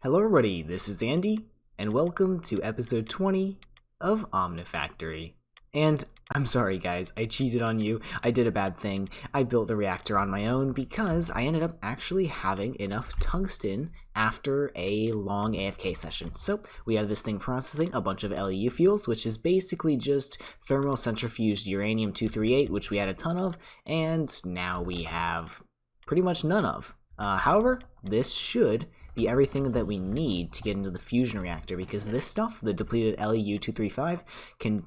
Hello everybody, this is Andy, and welcome to episode 20 of Omnifactory. And I'm sorry guys, I cheated on you, I did a bad thing, I built the reactor on my own because I ended up actually having enough tungsten after a long AFK session. So we have this thing processing a bunch of LEU fuels, which is basically just thermal centrifuged uranium-238, which we had a ton of, and now we have pretty much none of. However, this should be everything that we need to get into the fusion reactor, because this stuff, the depleted LEU-235, can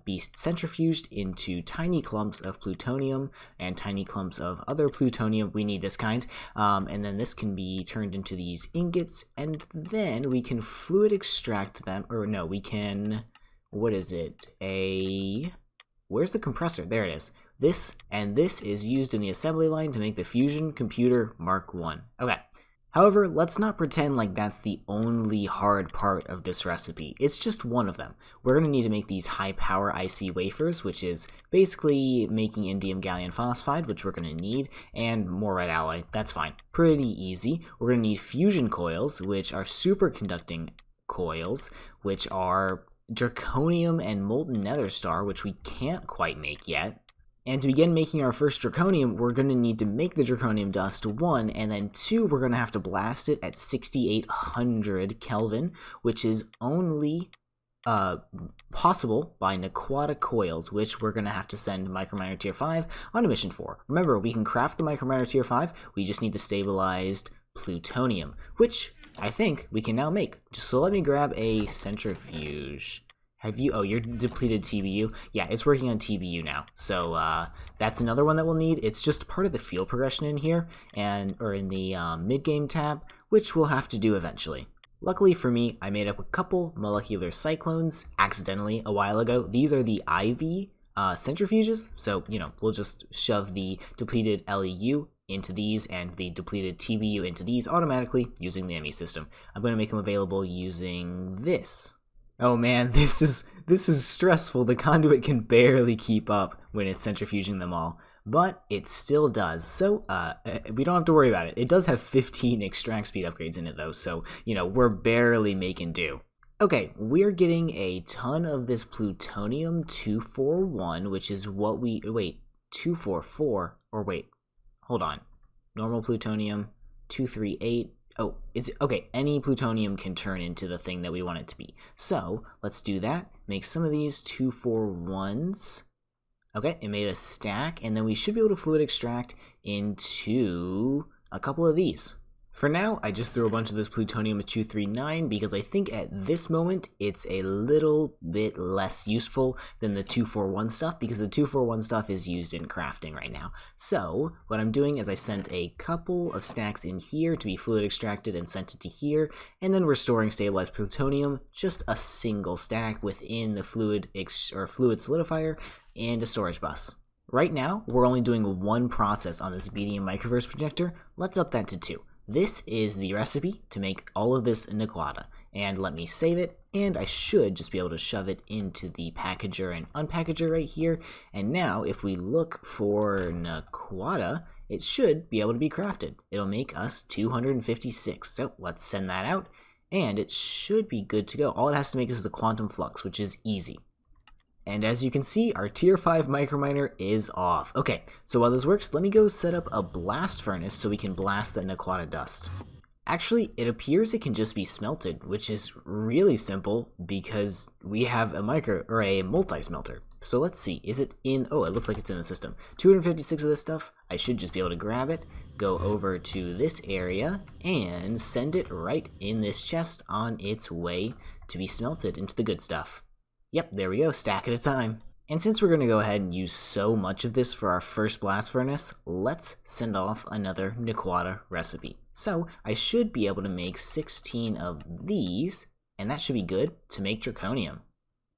be centrifuged into tiny clumps of plutonium and tiny clumps of other plutonium. We need this kind, and then this can be turned into these ingots, and then we can fluid extract them, or no, we can, what is it, where's the compressor? There it is. This is used in the assembly line to make the fusion computer Mark 1. Okay. However, let's not pretend like that's the only hard part of this recipe. It's just one of them. We're going to need to make these high-power IC wafers, which is basically making indium gallium phosphide, which we're going to need, and more red alloy. That's fine. Pretty easy. We're going to need fusion coils, which are superconducting coils, which are draconium and molten nether star, which we can't quite make yet. And to begin making our first draconium, we're going to need to make the draconium dust, 1, and then 2, we're going to have to blast it at 6800 Kelvin, which is only possible by Naquata coils, which we're going to have to send Microminer Tier 5 on a mission for. Remember, we can craft the Microminer Tier 5, we just need the stabilized plutonium, which I think we can now make. So let me grab a centrifuge. Oh, you're depleted TBU? Yeah, it's working on TBU now. So that's another one that we'll need. It's just part of the field progression in here, or in the mid-game tab, which we'll have to do eventually. Luckily for me, I made up a couple molecular cyclones accidentally a while ago. These are the IV centrifuges, so, we'll just shove the depleted LEU into these and the depleted TBU into these automatically using the ME system. I'm going to make them available using this. Oh man, this is stressful. The conduit can barely keep up when it's centrifuging them all, but it still does. So we don't have to worry about it. It does have 15 extract speed upgrades in it though, so we're barely making do. Okay, we're getting a ton of this plutonium 241, which is what we 244 or hold on. Normal plutonium 238. Oh, okay, any plutonium can turn into the thing that we want it to be. So, let's do that. Make some of these 241s. Okay, it made a stack, and then we should be able to fluid extract into a couple of these. For now, I just threw a bunch of this plutonium 239 because I think at this moment it's a little bit less useful than the 241 stuff, because the 241 stuff is used in crafting right now. So what I'm doing is I sent a couple of stacks in here to be fluid extracted and sent it to here, and then we're storing stabilized plutonium, just a single stack within the fluid solidifier and a storage bus. Right now, we're only doing one process on this BDM microverse projector. Let's up that to 2. This is the recipe to make all of this Naquata, and let me save it, and I should just be able to shove it into the packager and unpackager right here, and now if we look for Naquata, it should be able to be crafted. It'll make us 256, so let's send that out, and it should be good to go. All it has to make is the quantum flux, which is easy. And as you can see, our tier 5 microminer is off. Okay, so while this works, let me go set up a blast furnace so we can blast the Naquata dust. Actually, it appears it can just be smelted, which is really simple because we have a multi-smelter. So let's see, is it in, oh, it looks like it's in the system. 256 of this stuff, I should just be able to grab it, go over to this area, and send it right in this chest on its way to be smelted into the good stuff. Yep, there we go, stack at a time. And since we're going to go ahead and use so much of this for our first blast furnace, let's send off another Naquata recipe. So I should be able to make 16 of these, and that should be good to make draconium.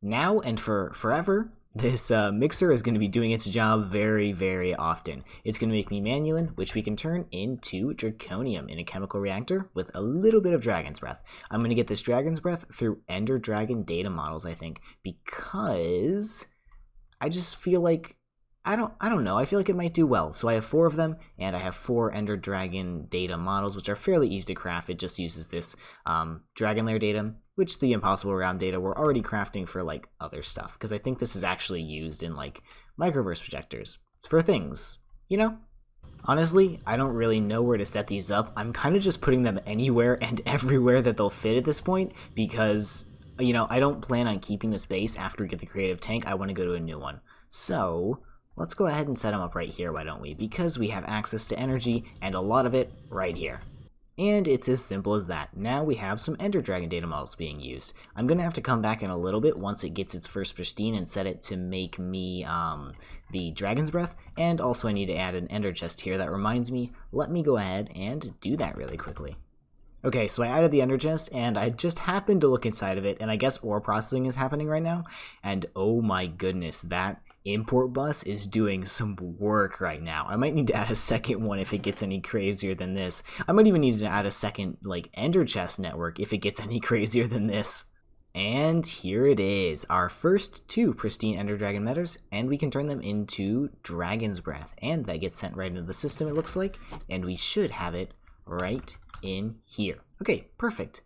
Now and for forever, this mixer is going to be doing its job very, very often. It's going to make me manulin, which we can turn into draconium in a chemical reactor with a little bit of dragon's breath. I'm going to get this dragon's breath through Ender Dragon data models, I think, because I just feel like I don't know. I feel like it might do well. So I have 4 of them, and I have 4 Ender Dragon data models, which are fairly easy to craft. It just uses this Dragon Lair data, which the Impossible Realm data we're already crafting for like other stuff. Because I think this is actually used in like microverse projectors for things, you know? Honestly, I don't really know where to set these up. I'm kind of just putting them anywhere and everywhere that they'll fit at this point because, you know, I don't plan on keeping the space after we get the creative tank. I want to go to a new one. So let's go ahead and set them up right here, why don't we? Because we have access to energy and a lot of it right here. And it's as simple as that. Now we have some Ender Dragon data models being used. I'm going to have to come back in a little bit once it gets its first pristine and set it to make me the Dragon's Breath. And also I need to add an Ender chest here. That reminds me, let me go ahead and do that really quickly. Okay, so I added the Ender chest, and I just happened to look inside of it, and I guess ore processing is happening right now. And oh my goodness, that import bus is doing some work right now. I might need to add a second one if it gets any crazier than this. I might even need to add a second like Ender chest network if it gets any crazier than this. And here it is, our first 2 pristine Ender Dragon meters, and we can turn them into Dragon's Breath, and that gets sent right into the system, it looks like, and we should have it right in here. Okay, perfect.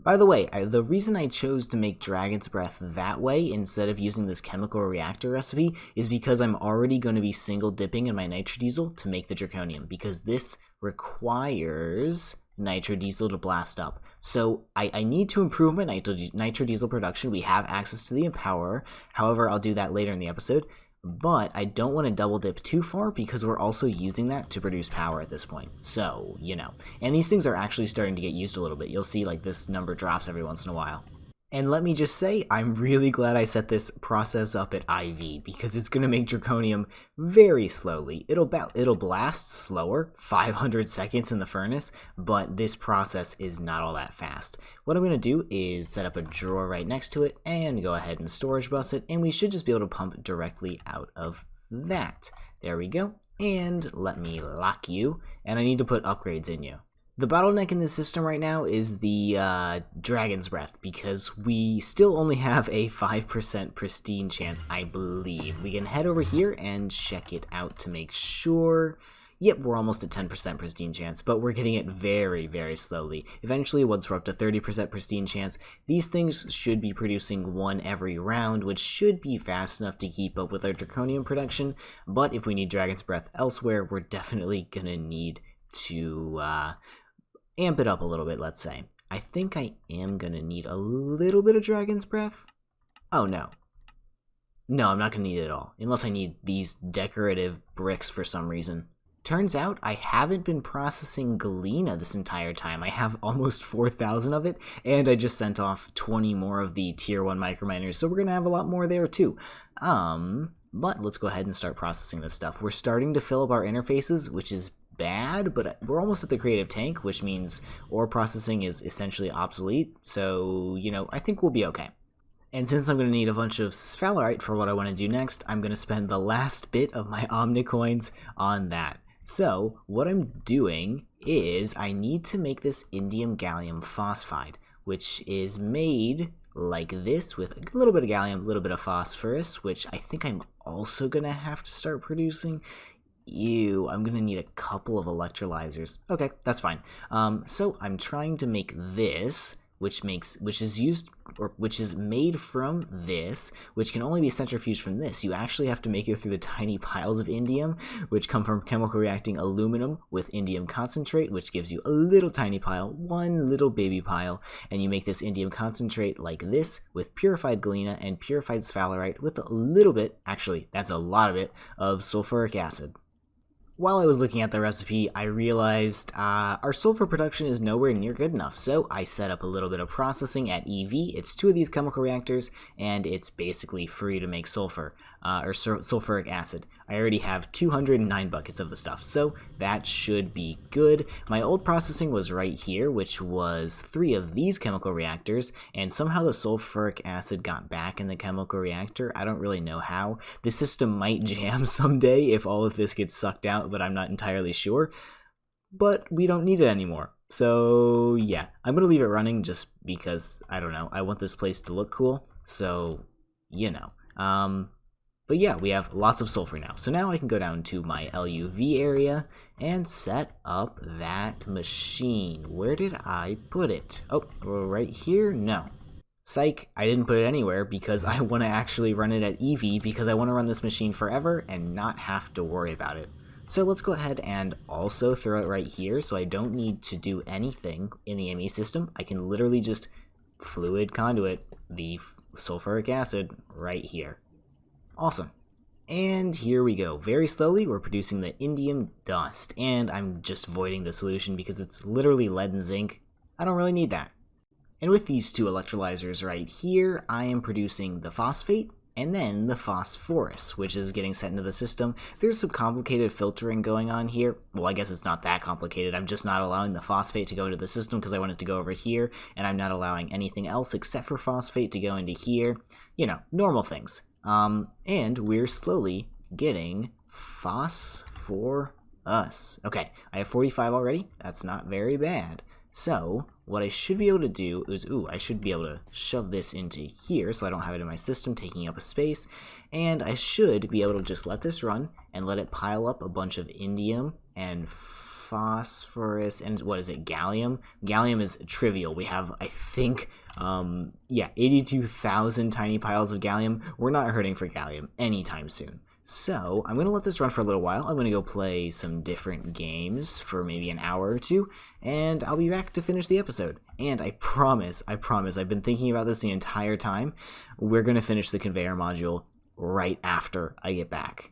By the way, the reason I chose to make Dragon's Breath that way instead of using this chemical reactor recipe is because I'm already going to be single dipping in my nitro diesel to make the draconium, because this requires nitro diesel to blast up. So I need to improve my nitro diesel production. We have access to the Empower. However, I'll do that later in the episode. But I don't want to double dip too far because we're also using that to produce power at this point. So, you know. And these things are actually starting to get used a little bit. You'll see like this number drops every once in a while. And let me just say, I'm really glad I set this process up at IV because it's going to make draconium very slowly. It'll blast slower, 500 seconds in the furnace, but this process is not all that fast. What I'm going to do is set up a drawer right next to it and go ahead and storage bus it, and we should just be able to pump directly out of that. There we go. And let me lock you, and I need to put upgrades in you. The bottleneck in this system right now is the Dragon's Breath, because we still only have a 5% pristine chance, I believe. We can head over here and check it out to make sure. Yep, we're almost at 10% pristine chance, but we're getting it very, very slowly. Eventually, once we're up to 30% pristine chance, these things should be producing 1 every round, which should be fast enough to keep up with our draconium production. But if we need Dragon's Breath elsewhere, we're definitely gonna need to amp it up a little bit, let's say. I think I am gonna need a little bit of Dragon's Breath. Oh, no. No, I'm not gonna need it at all, unless I need these decorative bricks for some reason. Turns out I haven't been processing galena this entire time. I have almost 4,000 of it, and I just sent off 20 more of the tier 1 microminers, so we're gonna have a lot more there too. But let's go ahead and start processing this stuff. We're starting to fill up our interfaces, which is bad, but we're almost at the creative tank, which means ore processing is essentially obsolete, so, you know, I think we'll be okay. And since I'm going to need a bunch of sphalerite for what I want to do next, I'm going to spend the last bit of my omnicoins on that. So, what I'm doing is I need to make this indium gallium phosphide, which is made like this with a little bit of gallium, a little bit of phosphorus, which I think I'm also going to have to start producing. Ew, I'm gonna need a couple of electrolyzers. Okay, that's fine. So I'm trying to make this, which is made from this, which can only be centrifuged from this. You actually have to make it through the tiny piles of indium, which come from chemical reacting aluminum with indium concentrate, which gives you a little tiny pile, one little baby pile, and you make this indium concentrate like this with purified galena and purified sphalerite with a little bit, actually that's a lot of it, of sulfuric acid. While I was looking at the recipe, I realized our sulfur production is nowhere near good enough, so I set up a little bit of processing at EV. It's 2 of these chemical reactors, and it's basically free to make sulfur, or sulfuric acid. I already have 209 buckets of the stuff, so that should be good. My old processing was right here, which was 3 of these chemical reactors, and somehow the sulfuric acid got back in the chemical reactor. I don't really know how. The system might jam someday if all of this gets sucked out, but I'm not entirely sure. But we don't need it anymore. So yeah, I'm gonna leave it running just because, I don't know, I want this place to look cool. So, you know. But yeah, we have lots of sulfur now. So now I can go down to my LUV area and set up that machine. Where did I put it? Oh, right here? No. Psych, I didn't put it anywhere because I want to actually run it at EV because I want to run this machine forever and not have to worry about it. So let's go ahead and also throw it right here so I don't need to do anything in the ME system. I can literally just fluid conduit the sulfuric acid right here. Awesome. And here we go. Very slowly, we're producing the indium dust. And I'm just voiding the solution because it's literally lead and zinc. I don't really need that. And with these two electrolyzers right here, I am producing the phosphate and then the phosphorus, which is getting sent into the system. There's some complicated filtering going on here. Well, I guess it's not that complicated. I'm just not allowing the phosphate to go into the system because I want it to go over here, and I'm not allowing anything else except for phosphate to go into here. You know, normal things. And we're slowly getting phosphorus. Okay, I have 45 already. That's not very bad. So what I should be able to do is, I should be able to shove this into here so I don't have it in my system taking up a space. And I should be able to just let this run and let it pile up a bunch of indium and phosphorus and what is it, gallium? Gallium is trivial. We have, I think, 82,000 tiny piles of gallium. We're not hurting for gallium anytime soon. So I'm going to let this run for a little while. I'm going to go play some different games for maybe an hour or two, and I'll be back to finish the episode. And I promise, I've been thinking about this the entire time. We're going to finish the conveyor module right after I get back.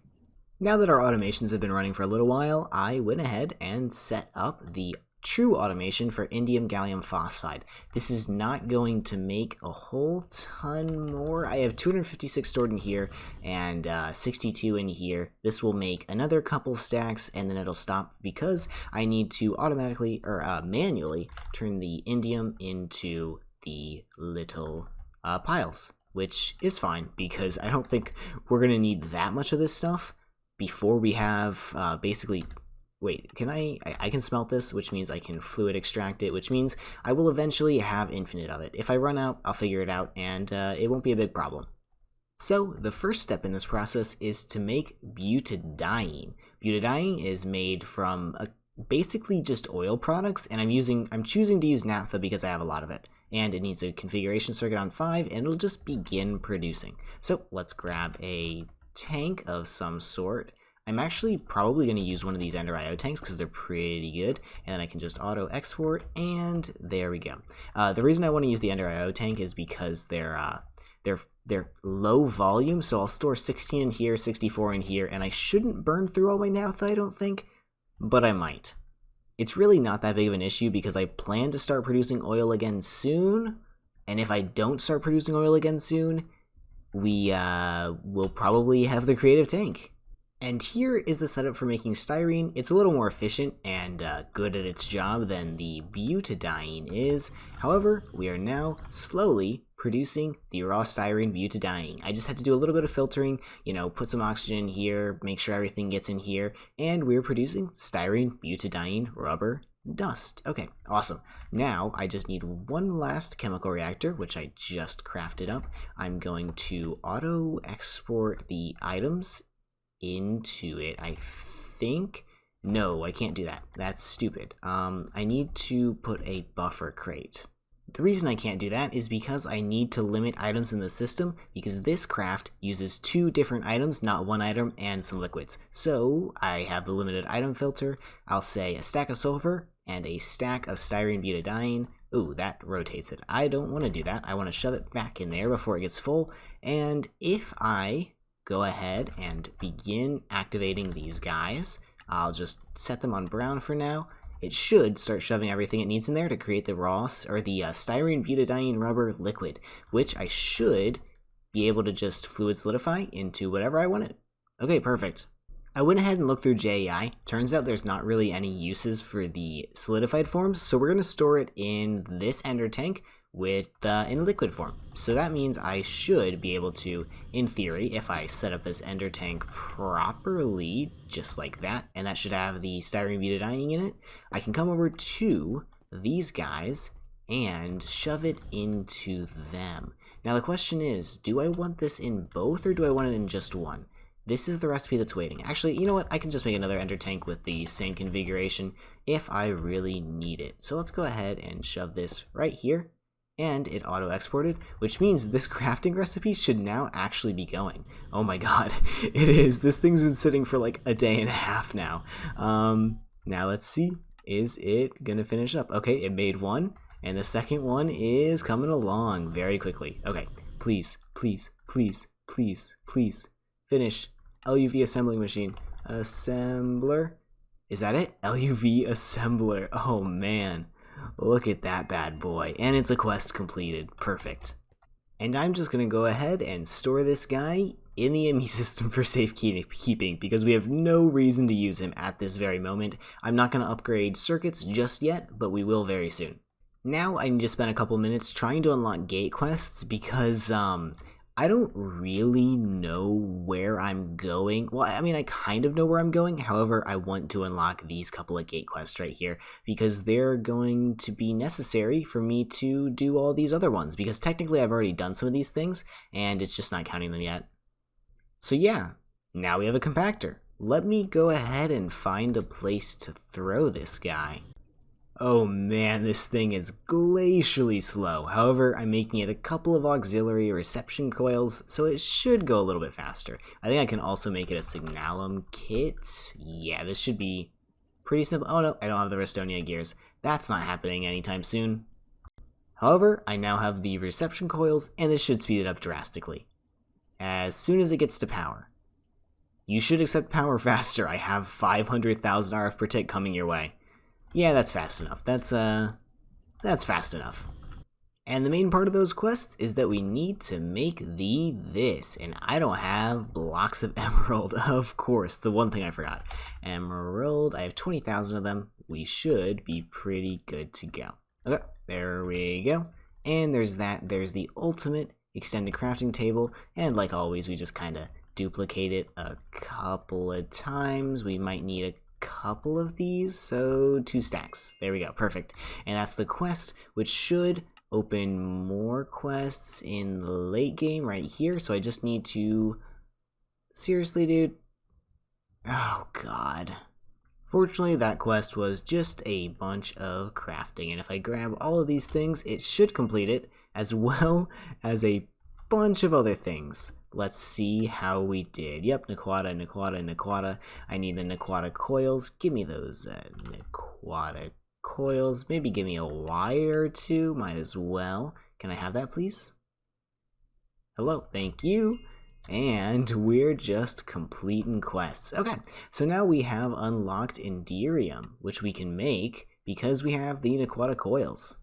Now that our automations have been running for a little while, I went ahead and set up the true automation for indium gallium phosphide. This is not going to make a whole ton more. I have 256 stored in here and 62 in here. This will make another couple stacks and then it'll stop because I need to automatically or manually turn the indium into the little piles, which is fine because I don't think we're going to need that much of this stuff before we have basically. Wait, can I can smelt this, which means I can fluid extract it, which means I will eventually have infinite of it. If I run out, I'll figure it out, and it won't be a big problem. So the first step in this process is to make butadiene. Butadiene is made from basically just oil products, and I'm choosing to use naphtha because I have a lot of it. And it needs a configuration circuit on 5, and it'll just begin producing. So let's grab a tank of some sort. I'm actually probably going to use one of these Ender IO tanks because they're pretty good, and then I can just auto export, and there we go. The reason I want to use the Ender IO tank is because they're low volume, so I'll store 16 in here, 64 in here, and I shouldn't burn through all my naphtha, I don't think, but I might. It's really not that big of an issue because I plan to start producing oil again soon, and if I don't start producing oil again soon, we will probably have the creative tank. And here is the setup for making styrene. It's a little more efficient and good at its job than the butadiene is. However, we are now slowly producing the raw styrene butadiene. I just had to do a little bit of filtering, put some oxygen in here, make sure everything gets in here, and we're producing styrene butadiene rubber dust. Okay, awesome. Now I just need one last chemical reactor, which I just crafted up. I'm going to auto export the items into it, I think. No, I can't do that. That's stupid. I need to put a buffer crate. The reason I can't do that is because I need to limit items in the system because this craft uses 2 different items, not 1 item, and some liquids. So I have the limited item filter. I'll say a stack of sulfur and a stack of styrene butadiene. Ooh, that rotates it. I don't want to do that. I want to shove it back in there before it gets full. And if I go ahead and begin activating these guys, I'll just set them on brown for now. It should start shoving everything it needs in there to create the styrene butadiene rubber liquid, which I should be able to just fluid solidify into whatever I want it. Okay, perfect. I went ahead and looked through JEI. Turns out there's not really any uses for the solidified forms, so we're going to store it in this ender tank in liquid form. So that means I should be able to, in theory, if I set up this ender tank properly, just like that, and that should have the styrene butadiene in it, I can come over to these guys and shove it into them. Now the question is, do I want this in both or do I want it in just one? This is the recipe that's waiting. Actually, you know what? I can just make another ender tank with the same configuration if I really need it. So let's go ahead and shove this right here. And it auto-exported, which means this crafting recipe should now actually be going. Oh my god, it is. This thing's been sitting for like a day and a half now. Now let's see. Is it gonna finish up? Okay, it made one, and the second one is coming along very quickly. Okay, please, please, please, please, please, finish. LUV assembling machine. Assembler. Is that it? LUV assembler. Oh man. Look at that bad boy. And it's a quest completed. Perfect. And I'm just going to go ahead and store this guy in the ME system for safekeeping because we have no reason to use him at this very moment. I'm not going to upgrade circuits just yet, but we will very soon. Now I need to spend a couple minutes trying to unlock gate quests because I don't really know where I'm going. Well, I mean, I kind of know where I'm going. However, I want to unlock these couple of gate quests right here because they're going to be necessary for me to do all these other ones because technically I've already done some of these things and it's just not counting them yet. So yeah, now we have a compactor. Let me go ahead and find a place to throw this guy. Oh man, this thing is glacially slow. However, I'm making it a couple of auxiliary reception coils, so it should go a little bit faster. I think I can also make it a signalum kit. Yeah, this should be pretty simple. Oh no, I don't have the Restonia gears. That's not happening anytime soon. However, I now have the reception coils, and this should speed it up drastically. As soon as it gets to power. You should accept power faster. I have 500,000 RF per tick coming your way. Yeah, that's fast enough. That's fast enough. And the main part of those quests is that we need to make this, and I don't have blocks of emerald, of course, the one thing I forgot. Emerald, I have 20,000 of them. We should be pretty good to go. Okay, there we go. And there's that, there's the ultimate extended crafting table, and like always, we just kind of duplicate it a couple of times. We might need a couple of these, so 2 stacks. There we go, perfect. And that's the quest, which should open more quests in the late game right here. So I just need to... Seriously, dude? Oh, God. Fortunately, that quest was just a bunch of crafting, and if I grab all of these things, it should complete it, as well as a bunch of other things. Let's see how we did. Yep, Naquata. I need the Naquata coils. Give me those Naquata coils. Maybe give me a wire or two. Might as well. Can I have that, please? Hello, thank you. And we're just completing quests. Okay, so now we have unlocked Enderium, which we can make because we have the Naquata coils.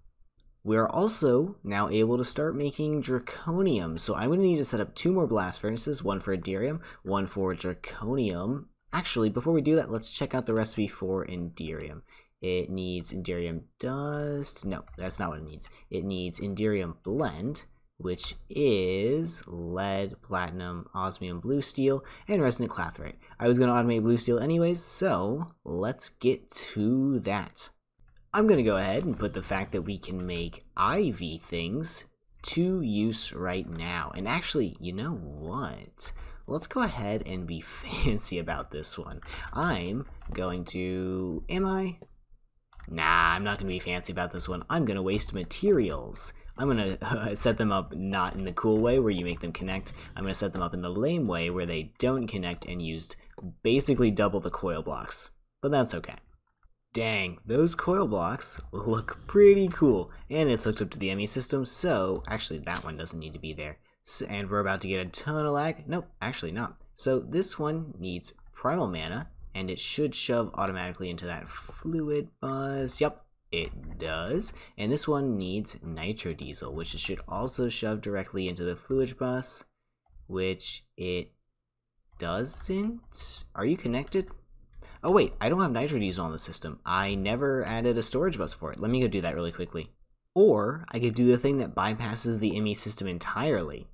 We're also now able to start making Draconium, so I'm going to need to set up 2 more blast furnaces, one for Enderium, one for Draconium. Actually, before we do that, let's check out the recipe for Enderium. It needs Enderium dust. No, that's not what it needs. It needs Enderium blend, which is lead, platinum, osmium, blue steel, and resonant clathrite. I was going to automate blue steel anyways, so let's get to that. I'm going to go ahead and put the fact that we can make IV things to use right now. And actually, you know what? Let's go ahead and be fancy about this one. I'm going to... Am I? Nah, I'm not going to be fancy about this one. I'm going to waste materials. I'm going to set them up not in the cool way where you make them connect. I'm going to set them up in the lame way where they don't connect and used basically double the coil blocks. But that's okay. Dang, those coil blocks look pretty cool, and it's hooked up to the ME system, so actually that one doesn't need to be there. So, and we're about to get a ton of lag. Nope, actually not. So this one needs primal mana, and it should shove automatically into that fluid bus. Yep, it does. And this one needs nitro diesel, which it should also shove directly into the fluid bus, which it doesn't. Are you connected? Oh wait, I don't have nitro diesel on the system. I never added a storage bus for it. Let me go do that really quickly. Or I could do the thing that bypasses the ME system entirely.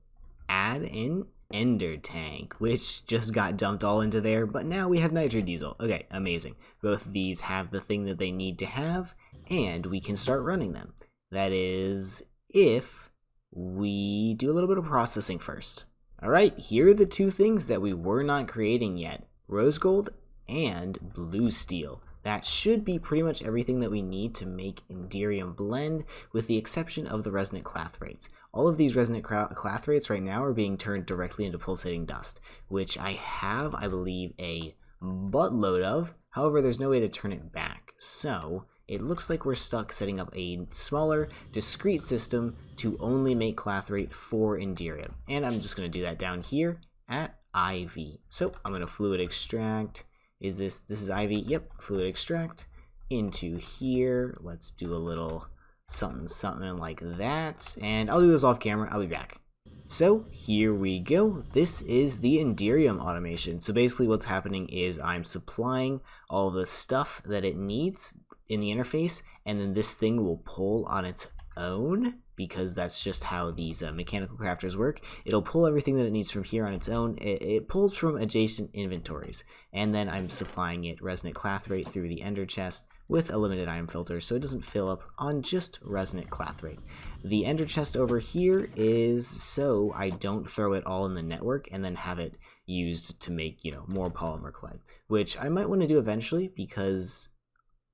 Add an ender tank, which just got dumped all into there, but now we have nitro diesel. Okay, amazing. Both of these have the thing that they need to have, and we can start running them. That is, if we do a little bit of processing first. Alright, here are the two things that we were not creating yet. Rose gold and blue steel. That should be pretty much everything that we need to make Inderium blend, with the exception of the resonant clathrates. All of these resonant clathrates right now are being turned directly into pulsating dust, which I have, I believe, a buttload of. However, there's no way to turn it back. So it looks like we're stuck setting up a smaller, discrete system to only make clathrate for Inderium. And I'm just going to do that down here at IV. So I'm going to fluid extract. This is IV? Yep, fluid extract into here. Let's do a little something like that. And I'll do this off camera. I'll be back. So here we go. This is the Inderium automation. So basically what's happening is I'm supplying all the stuff that it needs in the interface, and then this thing will pull on its own, because that's just how these mechanical crafters work. It'll pull everything that it needs from here on its own. It pulls from adjacent inventories, and then I'm supplying it resonant clathrate through the ender chest with a limited item filter, so it doesn't fill up on just resonant clathrate. The ender chest over here is so I don't throw it all in the network and then have it used to make, more polymer clay, which I might want to do eventually, because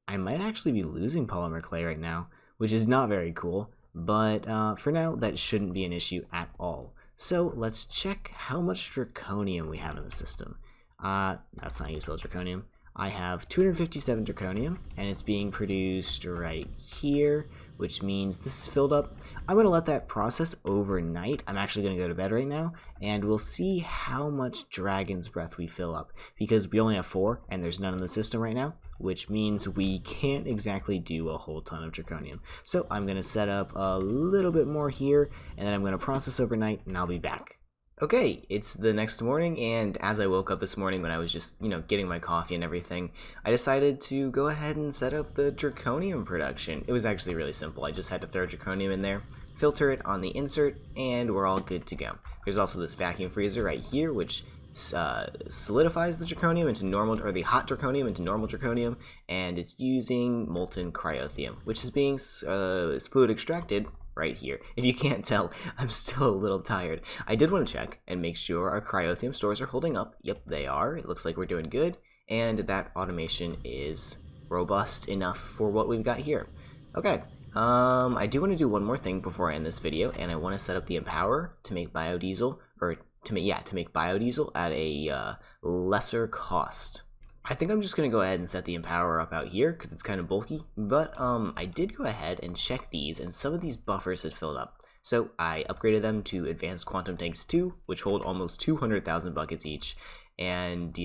I might actually be losing polymer clay right now, which is not very cool, but for now that shouldn't be an issue at all. So let's check how much draconium we have in the system. That's not how you spell draconium. I have 257 draconium, and it's being produced right here, which means this is filled up. I'm going to let that process overnight. I'm actually going to go to bed right now, and we'll see how much dragon's breath we fill up, because we only have 4 and there's none in the system right now, which means we can't exactly do a whole ton of draconium. So I'm going to set up a little bit more here, and then I'm going to process overnight, and I'll be back. Okay, it's the next morning, and as I woke up this morning when I was just, getting my coffee and everything, I decided to go ahead and set up the draconium production. It was actually really simple. I just had to throw draconium in there, filter it on the insert, and we're all good to go. There's also this vacuum freezer right here, which solidifies the draconium into normal, or the hot draconium into normal draconium, and it's using molten cryothium, which is being fluid extracted right here. If you can't tell, I'm still a little tired. I did want to check and make sure our cryothium stores are holding up. Yep, they are. It looks like we're doing good, and that automation is robust enough for what we've got here. Okay, I do want to do one more thing before I end this video, and I want to set up the Empower to make biodiesel, or to make biodiesel at a lesser cost. I think I'm just going to go ahead and set the Empower up out here because it's kind of bulky, but I did go ahead and check these, and some of these buffers had filled up. So I upgraded them to Advanced Quantum Tanks 2, which hold almost 200,000 buckets each, and,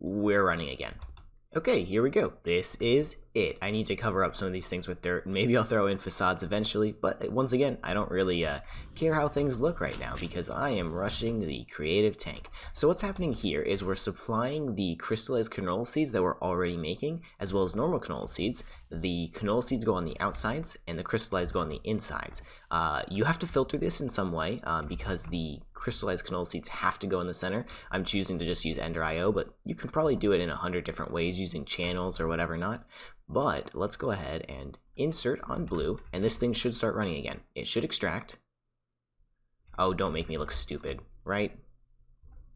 we're running again. Okay, here we go. This is it. I need to cover up some of these things with dirt, and maybe I'll throw in facades eventually, but once again, I don't really care how things look right now because I am rushing the creative tank. So what's happening here is we're supplying the crystallized canola seeds that we're already making, as well as normal canola seeds. The canola seeds go on the outsides, and the crystallized go on the insides. You have to filter this in some way because the crystallized canola seeds have to go in the center. I'm choosing to just use Ender.io, but you can probably do it in 100 different ways using channels or whatever not. But let's go ahead and insert on blue, and this thing should start running again. It should extract. Oh, don't make me look stupid, right?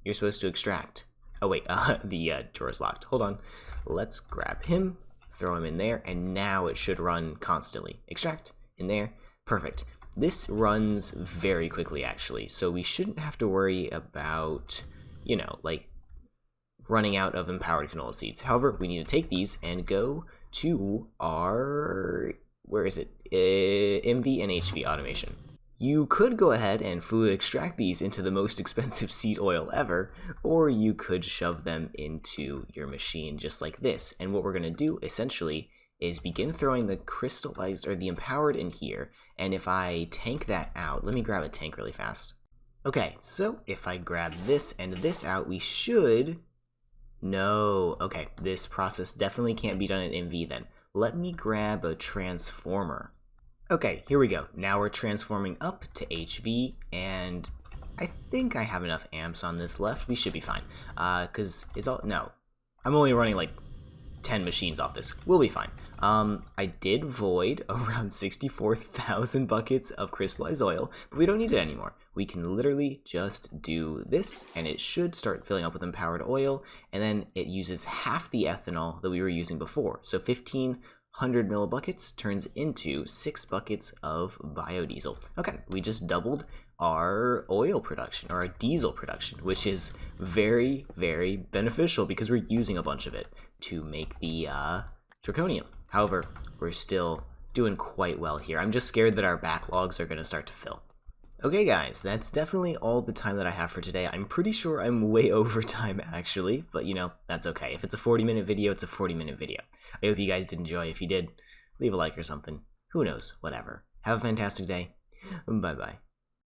You're supposed to extract. Oh wait, the drawer's locked. Hold on. Let's grab him, throw him in there, and now it should run constantly. Extract, in there, perfect. This runs very quickly actually, so we shouldn't have to worry about, running out of empowered canola seeds. However, we need to take these and go to our, where is it? MV and HV automation. You could go ahead and fluid extract these into the most expensive seed oil ever, or you could shove them into your machine just like this. And what we're going to do essentially is begin throwing the crystallized, or the empowered in here. And if I tank that out, let me grab a tank really fast. Okay, so if I grab this and this out, we should... No, okay, this process definitely can't be done in MV then. Let me grab a transformer. Okay, here we go. Now we're transforming up to HV, and I think I have enough amps on this left. We should be fine. No, I'm only running like 10 machines off this. We'll be fine. I did void around 64,000 buckets of crystallized oil, but we don't need it anymore. We can literally just do this, and it should start filling up with empowered oil, and then it uses half the ethanol that we were using before. So 1,500 millibuckets turns into 6 buckets of biodiesel. Okay, we just doubled our oil production, or our diesel production, which is very, very beneficial because we're using a bunch of it to make the zirconium. However, we're still doing quite well here. I'm just scared that our backlogs are going to start to fill. Okay guys, that's definitely all the time that I have for today. I'm pretty sure I'm way over time actually, but you know, that's okay. If it's a 40-minute video, it's a 40-minute video. I hope you guys did enjoy. If you did, leave a like or something. Who knows, whatever. Have a fantastic day. Bye-bye.